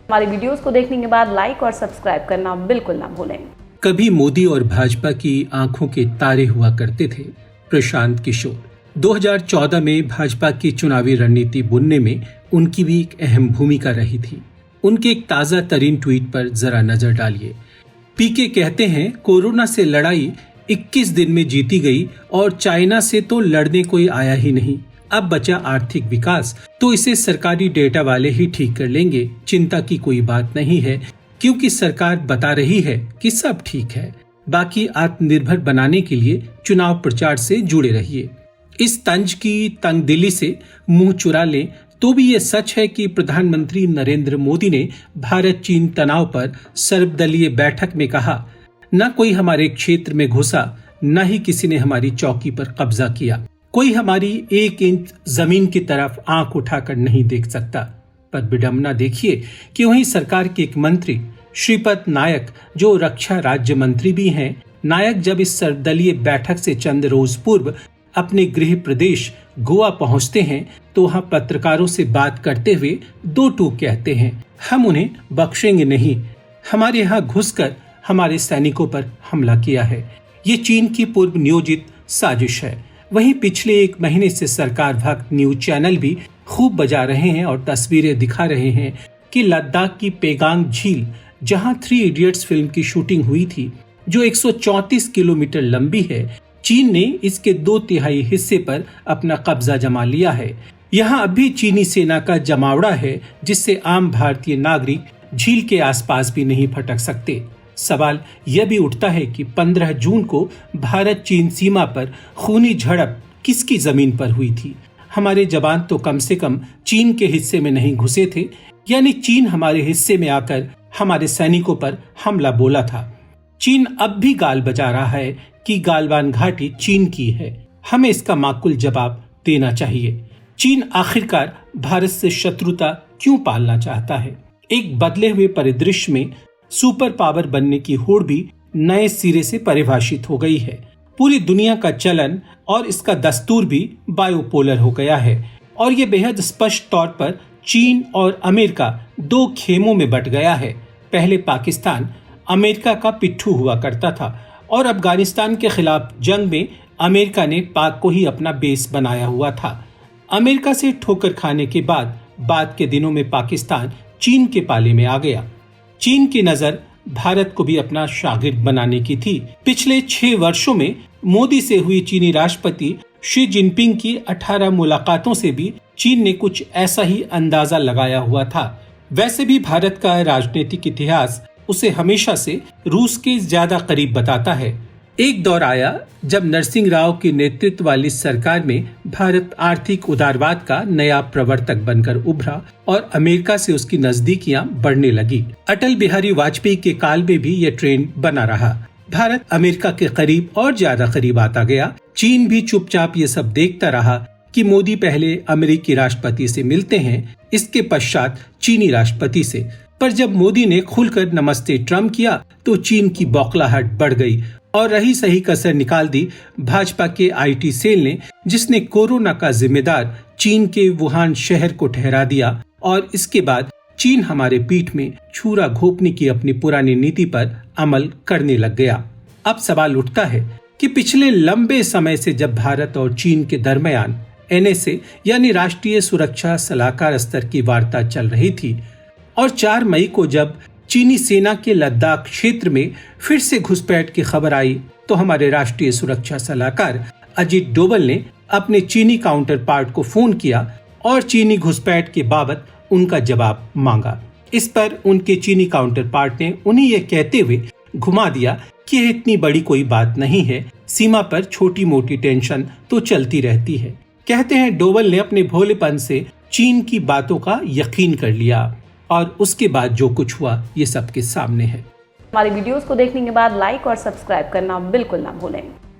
हमारी वीडियोस को देखने के बाद लाइक और सब्सक्राइब करना बिल्कुल ना भूलें। कभी मोदी और भाजपा की आंखों के तारे हुआ करते थे प्रशांत किशोर। 2014 में भाजपा की चुनावी रणनीति बुनने में उनकी भी एक अहम भूमिका रही थी। उनके एक ताजा तरीन ट्वीट पर जरा नजर डालिए। पीके कहते हैं, कोरोना से लड़ाई 21 दिन में जीती गई और चाइना से तो लड़ने कोई आया ही नहीं। अब बचा आर्थिक विकास, तो इसे सरकारी डेटा वाले ही ठीक कर लेंगे। चिंता की कोई बात नहीं है, क्योंकि सरकार बता रही है कि सब ठीक है। बाकी आत्मनिर्भर बनाने के लिए चुनाव प्रचार से जुड़े रहिए। इस तंज की तंगदिली से मुंह चुरा लें तो भी ये सच है कि प्रधानमंत्री नरेंद्र मोदी ने भारत चीन तनाव पर सर्वदलीय बैठक में कहा, न कोई हमारे क्षेत्र में घुसा, न ही किसी ने हमारी चौकी पर कब्जा किया। कोई हमारी 1 इंच जमीन की तरफ आंख उठाकर नहीं देख सकता। पर विडंबना देखिए कि वहीं सरकार के एक मंत्री श्रीपद नायक, जो रक्षा राज्य मंत्री भी हैं, नायक जब इस सर्वदलीय बैठक से चंद रोज पूर्व अपने गृह प्रदेश गोवा पहुंचते हैं तो वहां पत्रकारों से बात करते हुए 2 टूक कहते हैं, हम उन्हें बख्शेंगे नहीं। हमारे यहाँ घुसकर हमारे सैनिकों पर हमला किया है। ये चीन की पूर्व नियोजित साजिश है। वहीं पिछले 1 महीने से सरकार भक्त न्यूज चैनल भी खूब बजा रहे हैं और तस्वीरें दिखा रहे हैं कि लद्दाख की पेगांग झील, जहां 3 इडियट्स फिल्म की शूटिंग हुई थी, जो 134 किलोमीटर लंबी है, चीन ने इसके 2/3 हिस्से पर अपना कब्जा जमा लिया है। यहाँ अब भी चीनी सेना का जमावड़ा है, जिससे आम भारतीय नागरिक झील के आसपास भी नहीं फटक सकते। सवाल यह भी उठता है कि 15 जून को भारत चीन सीमा पर खूनी झड़प किसकी जमीन पर हुई थी? हमारे जवान तो कम से कम चीन के हिस्से में नहीं घुसे थे, यानी चीन हमारे हिस्से में आकर हमारे सैनिकों पर हमला बोला था। चीन अब भी गाल बजा रहा है कि गालवान घाटी चीन की है। हमें इसका माकूल जवाब देना चाहिए। चीन आखिरकार भारत से शत्रुता क्यों पालना चाहता है? एक बदले हुए परिदृश्य में सुपर पावर बनने की होड़ भी नए सिरे से परिभाषित हो गई है। पूरी दुनिया का चलन और इसका दस्तूर भी बायोपोलर हो गया है और ये बेहद स्पष्ट तौर पर चीन और अमेरिका 2 खेमों में बट गया है। पहले पाकिस्तान अमेरिका का पिट्ठू हुआ करता था और अफगानिस्तान के खिलाफ जंग में अमेरिका ने पाक को ही अपना बेस बनाया हुआ था। अमेरिका से ठोकर खाने के बाद के दिनों में पाकिस्तान चीन के पाले में आ गया। चीन की नजर भारत को भी अपना शागिर्द बनाने की थी। पिछले 6 वर्षों में मोदी से हुई चीनी राष्ट्रपति शी जिनपिंग की 18 मुलाकातों से भी चीन ने कुछ ऐसा ही अंदाजा लगाया हुआ था। वैसे भी भारत का राजनीतिक इतिहास उसे हमेशा से रूस के ज्यादा करीब बताता है। एक दौर आया जब नरसिंह राव के नेतृत्व वाली सरकार में भारत आर्थिक उदारवाद का नया प्रवर्तक बनकर उभरा और अमेरिका से उसकी नजदीकियां बढ़ने लगी। अटल बिहारी वाजपेयी के काल में भी यह ट्रेंड बना रहा। भारत अमेरिका के करीब और ज्यादा करीब आता गया। चीन भी चुपचाप ये सब देखता रहा कि मोदी पहले अमेरिकी राष्ट्रपति से मिलते हैं, इसके पश्चात चीनी राष्ट्रपति से। पर जब मोदी ने खुलकर नमस्ते ट्रम्प किया तो चीन की बौखलाहट बढ़ गई और रही सही कसर निकाल दी भाजपा के IT सेल ने, जिसने कोरोना का जिम्मेदार चीन के वुहान शहर को ठहरा दिया और इसके बाद चीन हमारे पीठ में छुरा घोंपने की अपनी पुरानी नीति पर अमल करने लग गया। अब सवाल उठता है कि पिछले लंबे समय से जब भारत और चीन के दरमियान NSA यानी राष्ट्रीय सुरक्षा सलाहकार स्तर की वार्ता चल रही थी और 4 मई को जब चीनी सेना के लद्दाख क्षेत्र में फिर से घुसपैठ की खबर आई तो हमारे राष्ट्रीय सुरक्षा सलाहकार अजीत डोभाल ने अपने चीनी काउंटर पार्ट को फोन किया और चीनी घुसपैठ के बाबत उनका जवाब मांगा। इस पर उनके चीनी काउंटर पार्ट ने उन्हें यह कहते हुए घुमा दिया कि यह इतनी बड़ी कोई बात नहीं है, सीमा पर छोटी मोटी टेंशन तो चलती रहती है। कहते हैं डोभाल ने अपने भोलेपन से चीन की बातों का यकीन कर लिया और उसके बाद जो कुछ हुआ ये सबके सामने है। हमारी वीडियोस को देखने के बाद लाइक और सब्सक्राइब करना बिल्कुल ना भूलें।